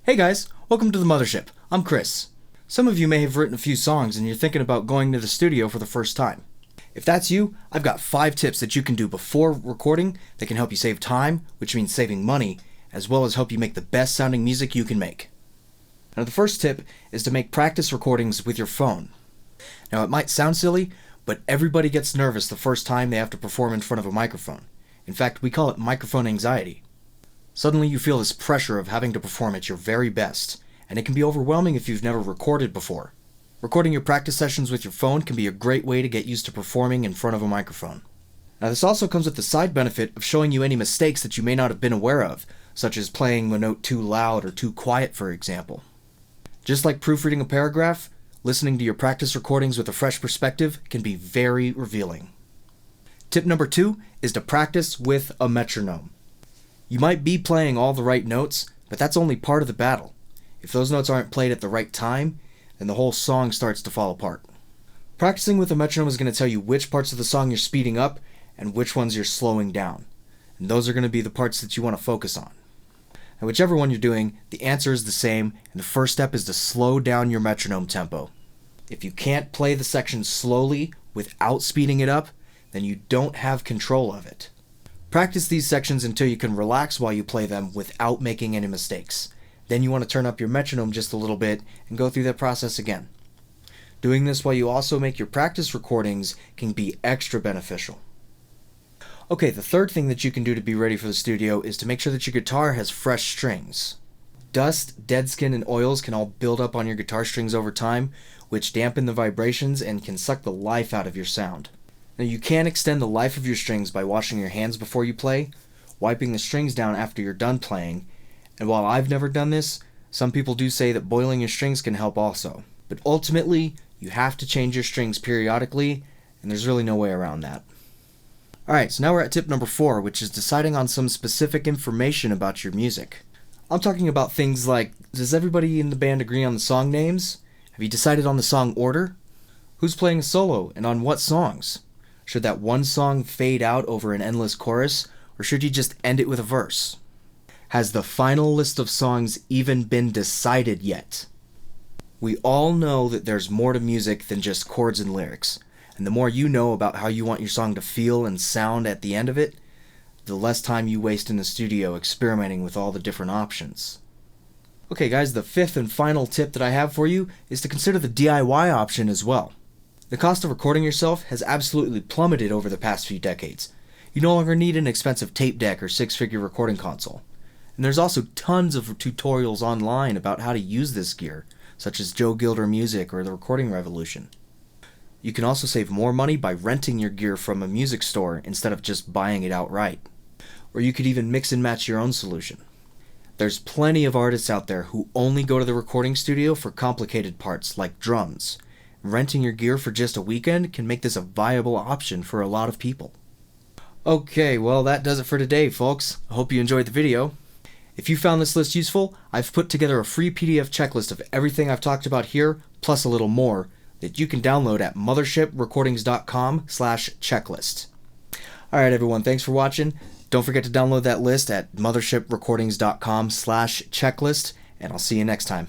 Hey guys, welcome to the Mothership. I'm Chris. Some of you may have written a few songs and you're thinking about going to the studio for the first time. If that's you, I've got 5 tips that you can do before recording that can help you save time, which means saving money, as well as help you make the best sounding music you can make. Now the first tip is to make practice recordings with your phone. Now it might sound silly, but everybody gets nervous the first time they have to perform in front of a microphone. In fact, we call it microphone anxiety. Suddenly you feel this pressure of having to perform at your very best, and it can be overwhelming if you've never recorded before. Recording your practice sessions with your phone can be a great way to get used to performing in front of a microphone. Now this also comes with the side benefit of showing you any mistakes that you may not have been aware of, such as playing a note too loud or too quiet, for example. Just like proofreading a paragraph, listening to your practice recordings with a fresh perspective can be very revealing. Tip number 2 is to practice with a metronome. You might be playing all the right notes, but that's only part of the battle. If those notes aren't played at the right time, then the whole song starts to fall apart. Practicing with a metronome is going to tell you which parts of the song you're speeding up and which ones you're slowing down. And those are going to be the parts that you want to focus on. And whichever one you're doing, the answer is the same, and the first step is to slow down your metronome tempo. If you can't play the section slowly without speeding it up, then you don't have control of it. Practice these sections until you can relax while you play them without making any mistakes. Then you want to turn up your metronome just a little bit and go through that process again. Doing this while you also make your practice recordings can be extra beneficial. Okay, the third thing that you can do to be ready for the studio is to make sure that your guitar has fresh strings. Dust, dead skin, and oils can all build up on your guitar strings over time, which dampen the vibrations and can suck the life out of your sound. Now you can extend the life of your strings by washing your hands before you play, wiping the strings down after you're done playing, and while I've never done this, some people do say that boiling your strings can help also. But ultimately, you have to change your strings periodically, and there's really no way around that. Alright, so now we're at tip number 4, which is deciding on some specific information about your music. I'm talking about things like, does everybody in the band agree on the song names? Have you decided on the song order? Who's playing a solo, and on what songs? Should that one song fade out over an endless chorus, or should you just end it with a verse? Has the final list of songs even been decided yet? We all know that there's more to music than just chords and lyrics, and the more you know about how you want your song to feel and sound at the end of it, the less time you waste in the studio experimenting with all the different options. Okay guys, the 5th and final tip that I have for you is to consider the DIY option as well. The cost of recording yourself has absolutely plummeted over the past few decades. You no longer need an expensive tape deck or 6-figure recording console. And there's also tons of tutorials online about how to use this gear, such as Joe Gilder Music or the Recording Revolution. You can also save more money by renting your gear from a music store instead of just buying it outright. Or you could even mix and match your own solution. There's plenty of artists out there who only go to the recording studio for complicated parts like drums. Renting your gear for just a weekend can make this a viable option for a lot of people. Okay, well that does it for today, folks. I hope you enjoyed the video. If you found this list useful, I've put together a free PDF checklist of everything I've talked about here, plus a little more, that you can download at mothershiprecordingscom/checklist. Alright everyone, thanks for watching. Don't forget to download that list at mothershiprecordingscom/checklist, and I'll see you next time.